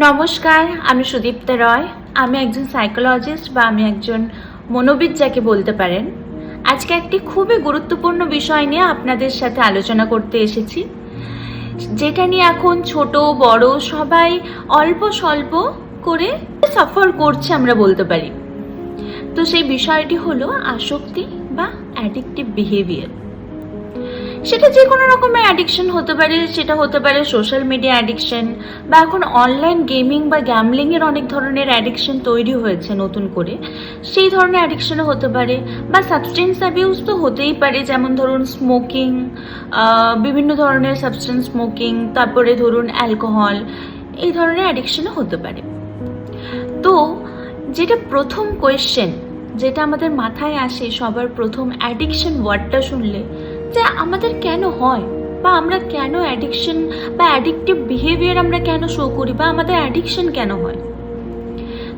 নমস্কার, আমি সুদীপ্তা রয়। আমি একজন সাইকোলজিস্ট বা আমি একজন মনোবিদ যাকে বলতে পারেন। আজকে একটি খুবই গুরুত্বপূর্ণ বিষয় নিয়ে আপনাদের সাথে আলোচনা করতে এসেছি, যেটা নিয়ে এখন ছোট বড় সবাই অল্প স্বল্প করে সাফার করছে আমরা বলতে পারি। তো সেই বিষয়টি হলো আসক্তি বা অ্যাডিকটিভ বিহেভিয়ার। সেটা যে কোনো রকমের অ্যাডিকশন হতে পারে, সেটা হতে পারে সোশ্যাল মিডিয়া অ্যাডিকশন, বা এখন অনলাইন গেমিং বা গ্যামলিংয়ের অনেক ধরনের অ্যাডিকশন তৈরি হয়েছে নতুন করে, সেই ধরনের অ্যাডিকশনও হতে পারে, বা সাবস্টেন্স অ্যাবিউজ তো হতেই পারে, যেমন ধরুন স্মোকিং, বিভিন্ন ধরনের সাবস্টেন্স স্মোকিং, তারপরে ধরুন অ্যালকোহল, এই ধরনের অ্যাডিকশনও হতে পারে। তো যেটা প্রথম কোয়েশ্চেন যেটা আমাদের মাথায় আসে সবার প্রথম অ্যাডিকশন ওয়ার্ডটা শুনলে, যে আমাদের কেন হয়, বা আমরা কেন অ্যাডিকশন বা অ্যাডিকটিভ বিহেভিয়ার আমরা কেন শো করি, বা আমাদের অ্যাডিকশন কেন হয়।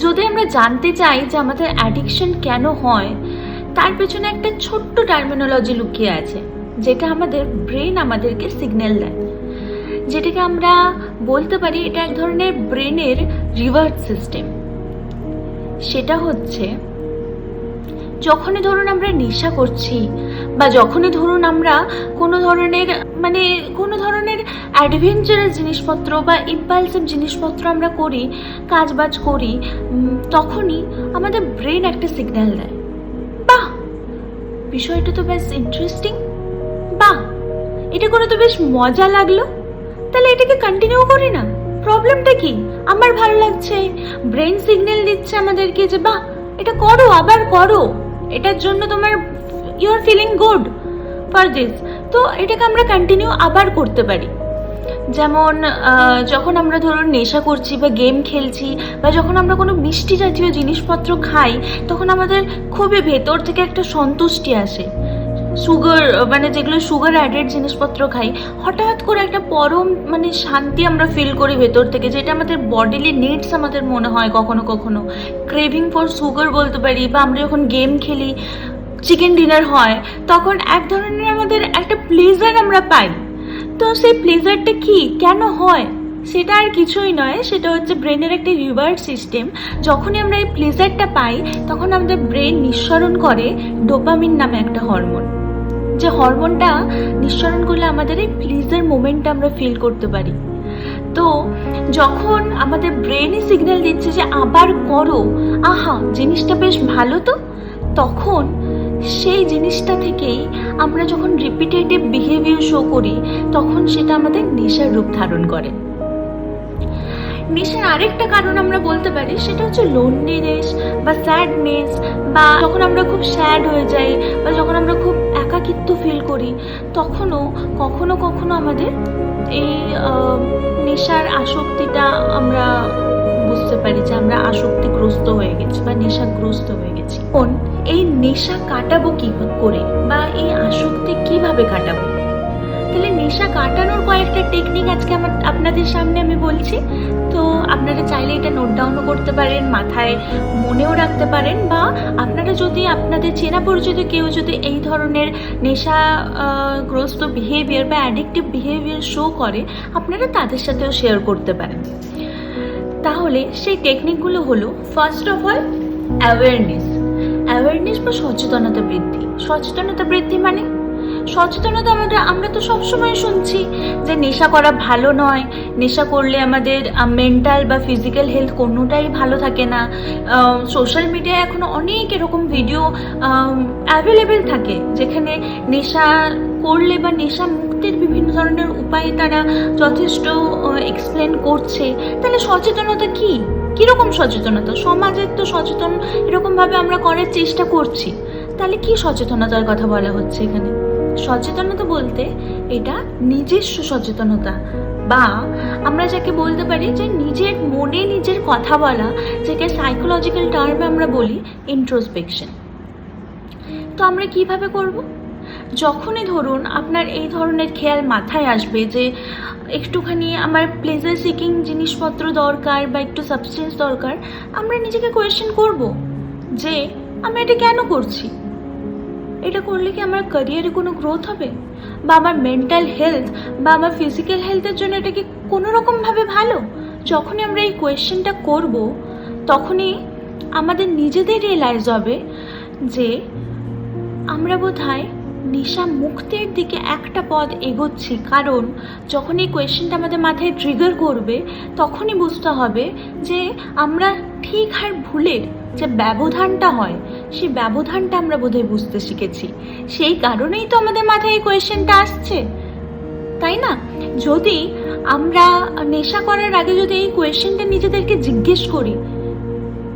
যদি আমরা জানতে চাই যে আমাদের অ্যাডিকশন কেন হয়, তার পেছনে একটা ছোট্ট টার্মিনোলজি লুকিয়ে আছে, যেটা আমাদের ব্রেন আমাদেরকে সিগন্যাল দেয়, যেটাকে আমরা বলতে পারি এটা এক ধরনের ব্রেনের রিওয়ার্ড সিস্টেম। সেটা হচ্ছে, যখনই ধরুন আমরা নেশা করছি, বা যখনই ধরুন আমরা কোনো ধরনের অ্যাডভেঞ্চারাস জিনিসপত্র বা ইম্পালসিভ জিনিসপত্র আমরা করি, কাজবাজ করি, তখনই আমাদের ব্রেন একটা সিগন্যাল দেয়, বাহ বিষয়টা তো বেশ ইন্টারেস্টিং, বাহ এটা করে তো বেশ মজা লাগলো, তাহলে এটাকে কন্টিনিউ করি না, প্রবলেমটা কি, আমার ভালো লাগছে। ব্রেন সিগন্যাল দিচ্ছে আমাদেরকে যে বাহ এটা করো, আবার করো, এটার জন্য তোমার you are feeling good for this. তো এটাকে আমরা কন্টিনিউ আবার করতে পারি। যেমন যখন আমরা ধরুন নেশা করছি বা গেম খেলছি, বা যখন আমরা কোনো মিষ্টি জাতীয় জিনিসপত্র খাই, তখন আমাদের খুবই ভেতর থেকে একটা সন্তুষ্টি আসে। সুগার যেগুলো সুগার অ্যাডেড জিনিসপত্র খাই, হঠাৎ করে একটা পরম শান্তি আমরা ফিল করি ভেতর থেকে, যেটা আমাদের বডিলি নিডস আমাদের মনে হয় কখনো কখনো ক্রেভিং ফর সুগার বলতে পারি। বা আমরা যখন গেম খেলি, চিকেন ডিনার হয়, তখন এক ধরনের আমাদের একটা প্লেজার আমরা পাই। তো সেই প্লেজারটা কি, কেন হয়, সেটা আর কিছুই নয়, সেটা হচ্ছে ব্রেনের একটা রিওয়ার্ড সিস্টেম। যখনই আমরা এই প্লেজারটা পাই, তখন আমাদের ব্রেন নিঃসরণ করে ডোপামিন নামে একটা হরমোন, যে হরমোনটা নিঃসরণ করলে আমাদের এই প্লেজার মোমেন্টটা আমরা ফিল করতে পারি। তো যখন আমাদের ব্রেনই সিগন্যাল দিচ্ছে যে আবার করো, আহা জিনিসটা বেশ ভালো, তো তখন সেই জিনিসটা থেকেই আমরা যখন রিপিটেটিভ বিহেভিয়ার শো করি, তখন সেটা আমাদের নেশার রূপ ধারণ করে। নেশার আরেকটা কারণ আমরা বলতে পারি, সেটা হচ্ছে লোনলিনেস বা স্যাডনেস, বা যখন আমরা খুব স্যাড হয়ে যাই, বা যখন আমরা খুব একাকিত্ব ফিল করি, তখনও কখনো কখনো আমাদের এই নেশার আসক্তিটা আমরা বুঝতে পারি যে আমরা আসক্তিগ্রস্ত হয়ে গেছি বা নেশাগ্রস্ত হয়ে গেছি। এই নেশা কাটাবো কি করে, বা এই আসক্তি কিভাবে কাটাবো? তাহলে নেশা কাটানোর কয়েকটা টেকনিক আজকে আপনাদের সামনে আমি বলছি। তো আপনারা চাইলে এটা নোট ডাউনও করতে পারেন, মাথায় মনেও রাখতে পারেন, বা আপনারা যদি আপনাদের চেনা পরিচিত কেউ যদি এই ধরনের নেশাগ্রস্ত বিহেভিয়ার বা অ্যাডিকটিভ বিহেভিয়ার শো করে, আপনারা তাদের সাথেও শেয়ার করতে পারেন। তাহলে সেই টেকনিকগুলো হলো, ফার্স্ট অফ অল অ্যাওয়ারনেস বা সচেতনতা বৃদ্ধি। সচেতনতা বৃদ্ধি সচেতনতা আমরা তো সবসময় শুনছি যে নেশা করা ভালো নয়, নেশা করলে আমাদের মেন্টাল বা ফিজিক্যাল হেলথ কোনোটাই ভালো থাকে না। সোশ্যাল মিডিয়ায় এখনো অনেক এরকম ভিডিও অ্যাভেলেবেল থাকে, যেখানে নেশা করলে বা নেশা মুক্তির বিভিন্ন ধরনের উপায় তারা যথেষ্ট এক্সপ্লেন করছে। তাহলে সচেতনতা কি, কীরকম সচেতনতা? সমাজের তো সচেতন এরকমভাবে আমরা করার চেষ্টা করছি, তাহলে কি সচেতনতার কথা বলা হচ্ছে এখানে? সচেতনতা বলতে এটা নিজস্ব সচেতনতা, বা আমরা যাকে বলতে পারি যে নিজের মনে নিজের কথা বলা, যাকে সাইকোলজিক্যাল টার্মে আমরা বলি ইন্ট্রোস্পেকশন। তো আমরা কিভাবে করব? যখনই ধরুন আপনার এই ধরনের খেয়াল মাথায় আসবে যে একটুখানি আমার প্লেজার সিকিং জিনিসপত্র দরকার বা একটু সাবস্টেন্স দরকার, আমরা নিজেকে কোয়েশ্চেন করব যে আমি এটা কেন করছি, এটা করলে কি আমার ক্যারিয়ারে কোনো গ্রোথ হবে, বা আমার মেন্টাল হেলথ বা আমার ফিজিক্যাল হেলথের জন্য এটা কি কোনো রকমভাবে ভালো? যখনই আমরা এই কোয়েশ্চেনটা করব তখনই আমাদের নিজেদের রিয়েলাইজ হবে যে আমরা বোধহয় নেশা মুক্তির দিকে একটা পথ এগোচ্ছি। কারণ যখন এই কোয়েশ্চেনটা আমাদের মাথায় ট্রিগার করবে তখনই বুঝতে হবে যে আমরা ঠিক আর ভুলের যে ব্যবধানটা হয় সেই ব্যবধানটা আমরা বোধহয় বুঝতে শিখেছি। সেই কারণেই তো আমাদের মাথায় এই কোয়েশ্চেনটা আসছে, তাই না? যদি আমরা নেশা করার আগে যদি এই কোয়েশ্চেনটা নিজেদেরকে জিজ্ঞেস করি,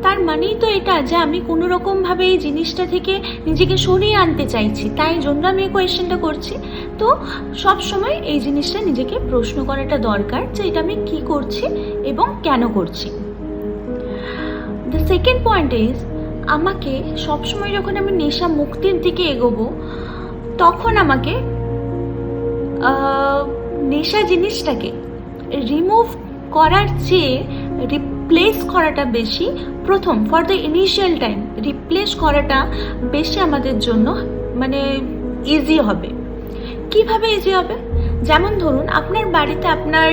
তার মানেই তো এটা যে আমি কোনো রকমভাবে এই জিনিসটা থেকে নিজেকে সরিয়ে আনতে চাইছি, তাই জন্য আমি এই কোয়েশ্চেনটা করছি। তো সব সময় এই জিনিসটা নিজেকে প্রশ্ন করাটা দরকার যে এটা আমি কী করছি এবং কেন করছি। দ্য সেকেন্ড পয়েন্ট ইজ, আমাকে সবসময় যখন আমি নেশা মুক্তির দিকে এগোবো তখন আমাকে নেশা জিনিসটাকে রিমুভ করার চেয়ে রিপ্লেস করাটা বেশি, প্রথম for the initial time replace করাটা বেশি আমাদের জন্য মানে ইজি হবে। কিভাবে ইজি হবে? যেমন ধরুন আপনার বাড়িতে আপনার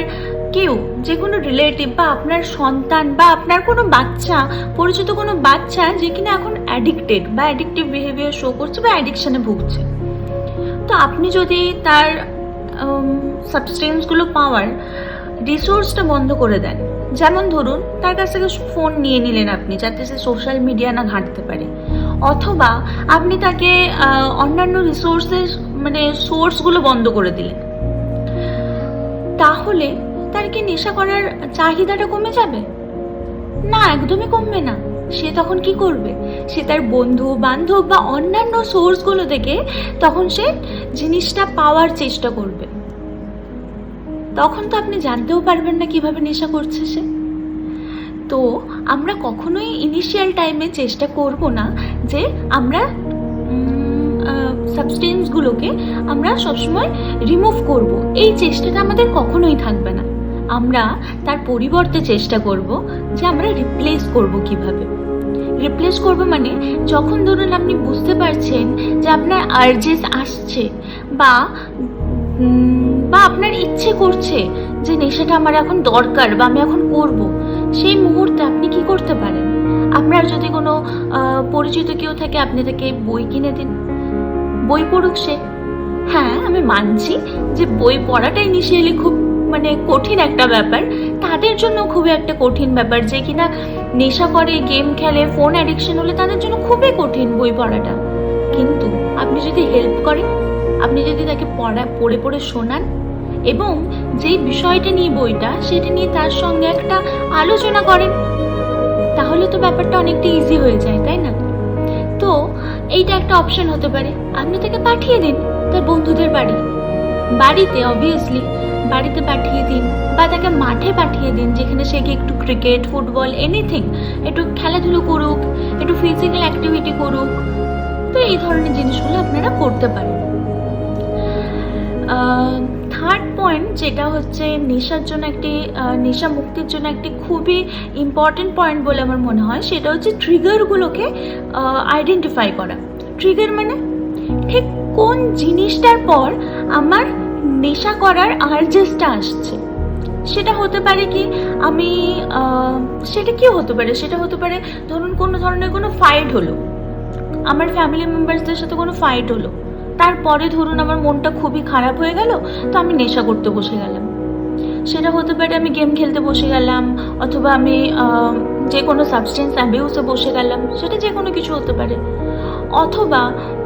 কেউ, যে কোনো রিলেটিভ বা আপনার সন্তান বা আপনার কোনো বাচ্চা, পরিচিত কোনো বাচ্চা যে কিনা এখন অ্যাডিক্টেড বা অ্যাডিকটিভ বিহেভিয়ার শো করছে বা অ্যাডিকশানে ভুগছে, তো আপনি যদি তার সাবস্টেন্সগুলো পাওয়ার রিসোর্সটা বন্ধ করে দেন, যেমন ধরুন তার কাছ থেকে ফোন নিয়ে নিলেন আপনি যাতে সে সোশ্যাল মিডিয়া না ঘাঁটতে পারে, অথবা আপনি তাকে অন্যান্য রিসোর্সের মানে সোর্সগুলো বন্ধ করে দিলেন, তাহলে তার কি নেশা করার চাহিদাটা কমে যাবে? না, একদমই কমবে না। সে তখন কি করবে? সে তার বন্ধু বান্ধব বা অন্যান্য সোর্সগুলো থেকে তখন সে জিনিসটা পাওয়ার চেষ্টা করবে। তখন তো আপনি জানতেও পারবেন না কিভাবে নেশা করছে সে। তো আমরা কখনোই ইনিশিয়াল টাইমে চেষ্টা করব না যে আমরা সাবস্টেন্সগুলোকে আমরা সবসময় রিমুভ করব, এই চেষ্টাটা আমাদের কখনোই থাকবে না। আমরা তার পরিবর্তে চেষ্টা করব যে আমরা রিপ্লেস করব। কিভাবে রিপ্লেস করব? মানে যখন ধরুন আপনি বুঝতে পারছেন যে আপনার আর্জেস আসছে বা আপনার ইচ্ছে করছে যে নেশাটা আমার এখন দরকার বা আমি এখন করব, সেই মুহূর্তে আপনি কি করতে পারেন? আপনার যদি কোনো পরিচিত কেউ থাকে, আপনি তাকে বই কিনে দিন, বই পড়ুক সে। হ্যাঁ, আমি মানছি যে বই পড়াটা ইনিশিয়ালি খুব মানে কঠিন একটা ব্যাপার, তাদের জন্য খুবই একটা কঠিন ব্যাপার যে কিনা নেশা করে, গেম খেলে, ফোন অ্যাডিকশন হলে তাদের জন্য খুবই কঠিন বই পড়াটা। কিন্তু আপনি যদি হেল্প করেন, আপনি যদি তাকে পড়ে পড়ে শোনান এবং যেই বিষয়টা নিয়ে বইটা সেটা নিয়ে তার সঙ্গে একটা আলোচনা করেন, তাহলে তো ব্যাপারটা অনেকটা ইজি হয়ে যায়, তাই না? তো এইটা একটা অপশন হতে পারে। আপনি তাকে পাঠিয়ে দিন তার বন্ধুদের বাড়িতে অবভিয়াসলি বাড়িতে পাঠিয়ে দিন, বা তাকে মাঠে পাঠিয়ে দিন যেখানে সে একটু ক্রিকেট, ফুটবল, এনিথিং একটু খেলাধুলো করুক, একটু ফিজিক্যাল অ্যাক্টিভিটি করুক। তো এই ধরনের জিনিসগুলো আপনারা করতে পারেন। থার্ড পয়েন্ট, যেটা হচ্ছে নেশার জন্য নেশা মুক্তির জন্য একটি খুবই ইম্পর্টেন্ট পয়েন্ট বলে আমার মনে হয়, সেটা হচ্ছে ট্রিগারগুলোকে আইডেন্টিফাই করা। ট্রিগার মানে ঠিক কোন জিনিসটার পর আমার নেশা করার আর্জেসটা আসছে। সেটা হতে পারে কি সেটা কি হতে পারে? সেটা হতে পারে ধরুন কোনো ধরনের কোনো ফাইট হলো, আমার ফ্যামিলি মেম্বার্সদের সাথে কোনো ফাইট হলো, তারপরে ধরুন আমার মনটা খুবই খারাপ হয়ে গেল, তো আমি নেশা করতে বসে গেলাম। সেটা হতে পারে আমি গেম খেলতে বসে গেলাম, অথবা আমি যে কোনো সাবস্টেন্স অ্যাবিউসে বসে গেলাম, সেটা যে কোনো কিছু হতে পারে। অথবা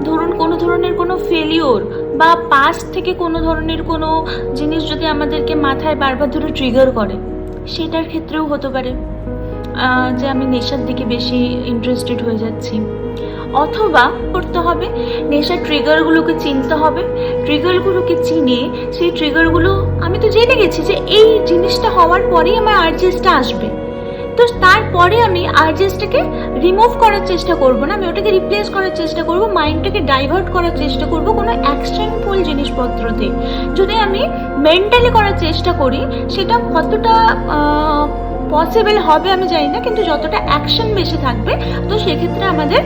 ধরুন কোনো ধরনের কোনো ফেলিওর বা পাস্ট থেকে কোনো ধরনের কোনো জিনিস যদি আমাদেরকে মাথায় বারবার ধরে ট্রিগার করে, সেটার ক্ষেত্রেও হতে পারে যে আমি নেশার দিকে বেশি ইন্টারেস্টেড হয়ে যাচ্ছি। অথবা করতে হবে নেশার ট্রিগারগুলোকে চিনতে হবে, ট্রিগারগুলোকে চিনে সেই ট্রিগারগুলো আমি তো জেনে গেছি যে এই জিনিসটা হওয়ার পরেই আমার আর্জেসটা আসবে, তো তারপরে আমি আর্জেসটাকে রিমুভ করার চেষ্টা করব না, আমি ওটাকে রিপ্লেস করার চেষ্টা করব, মাইন্ডটাকে ডাইভার্ট করার চেষ্টা করব কোনো অ্যাকশনফুল জিনিসপত্রতে। যদি আমি মেন্টালি করার চেষ্টা করি সেটা কতটা পসিবল হবে আমি জানি না, কিন্তু যতটা অ্যাকশন বেশি থাকবে তো সেক্ষেত্রে আমাদের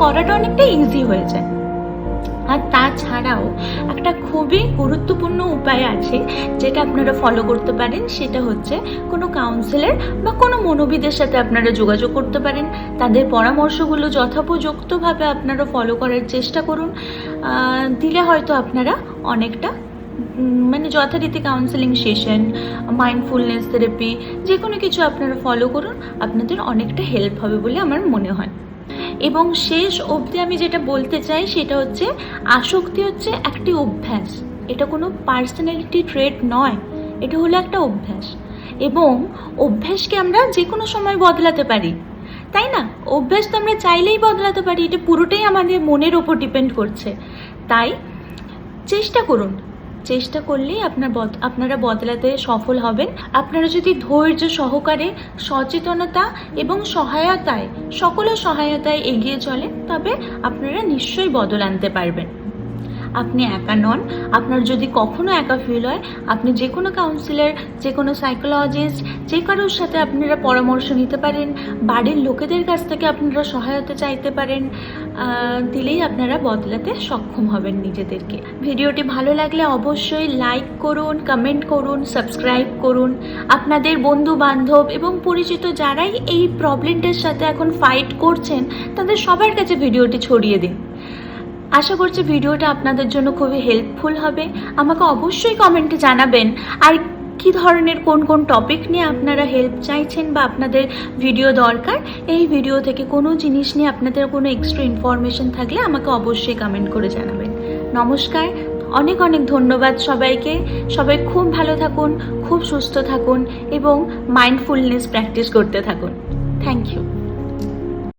করাটা অনেকটা ইজি হয়ে যায়। আর তাছাড়াও একটা খুবই গুরুত্বপূর্ণ উপায় আছে যেটা আপনারা ফলো করতে পারেন, সেটা হচ্ছে কোনো কাউন্সিলর বা কোনো মনোবিদের সাথে আপনারা যোগাযোগ করতে পারেন। তাদের পরামর্শগুলো যথোপযুক্তভাবে আপনারা ফলো করার চেষ্টা করুন। দিলে হয়তো আপনারা অনেকটা মানে যথারীতি কাউন্সেলিং সেশন, মাইন্ডফুলনেস থেরাপি, যে কোনো কিছু আপনারা ফলো করুন, আপনাদের অনেকটা হেল্প হবে বলে আমার মনে হয়। এবং শেষ অবধি আমি যেটা বলতে চাই সেটা হচ্ছে, আসক্তি হচ্ছে একটি অভ্যাস, এটা কোনো পার্সোনালিটি ট্রেট নয়, এটা হলো একটা অভ্যাস। এবং অভ্যাসকে আমরা যে কোনো সময় বদলাতে পারি, তাই না? অভ্যাস তো আমরা চাইলেই বদলাতে পারি, এটা পুরোটাই আমাদের মনের ওপর ডিপেন্ড করছে। তাই চেষ্টা করুন, চেষ্টা করলেই আপনারা বদলাতে সফল হবেন। আপনারা যদি ধৈর্য সহকারে, সচেতনতা এবং সহায়তায়, সকলের সহায়তায় এগিয়ে চলেন, তবে আপনারা নিশ্চয়ই বদল আনতে পারবেন। আপনি একা নন। আপনার যদি কখনো একা ফিল হয়, আপনি যে কোনো কাউন্সিলর, যে কোনো সাইকোলজিস্ট, যে কারোর সাথে আপনারা পরামর্শ নিতে পারেন, বাড়ির লোকেদের কাছ থেকে আপনারা সহায়তা চাইতে পারেন। দিলেই আপনারা বদলাতে সক্ষম হবেন নিজেদেরকে। ভিডিওটি ভালো লাগলে অবশ্যই লাইক করুন, কমেন্ট করুন, সাবস্ক্রাইব করুন। আপনাদের বন্ধু বান্ধব এবং পরিচিত যারাই এই প্রবলেমটার সাথে এখন ফাইট করছেন, তাদের সবার কাছে ভিডিওটি ছড়িয়ে দিন। আশা করছি ভিডিওটা আপনাদের জন্য খুবই হেল্পফুল হবে। আমাকে অবশ্যই কমেন্টে জানাবেন আর কী ধরনের কোন কোন টপিক নিয়ে আপনারা হেল্প চাইছেন বা আপনাদের ভিডিও দরকার। এই ভিডিও থেকে কোনো জিনিস নিয়ে আপনাদের কোনো এক্সট্রা ইনফরমেশন থাকলে আমাকে অবশ্যই কমেন্ট করে জানাবেন। নমস্কার, অনেক অনেক ধন্যবাদ সবাইকে। সবাই খুব ভালো থাকুন, খুব সুস্থ থাকুন এবং মাইন্ডফুলনেস প্র্যাকটিস করতে থাকুন। Thank you.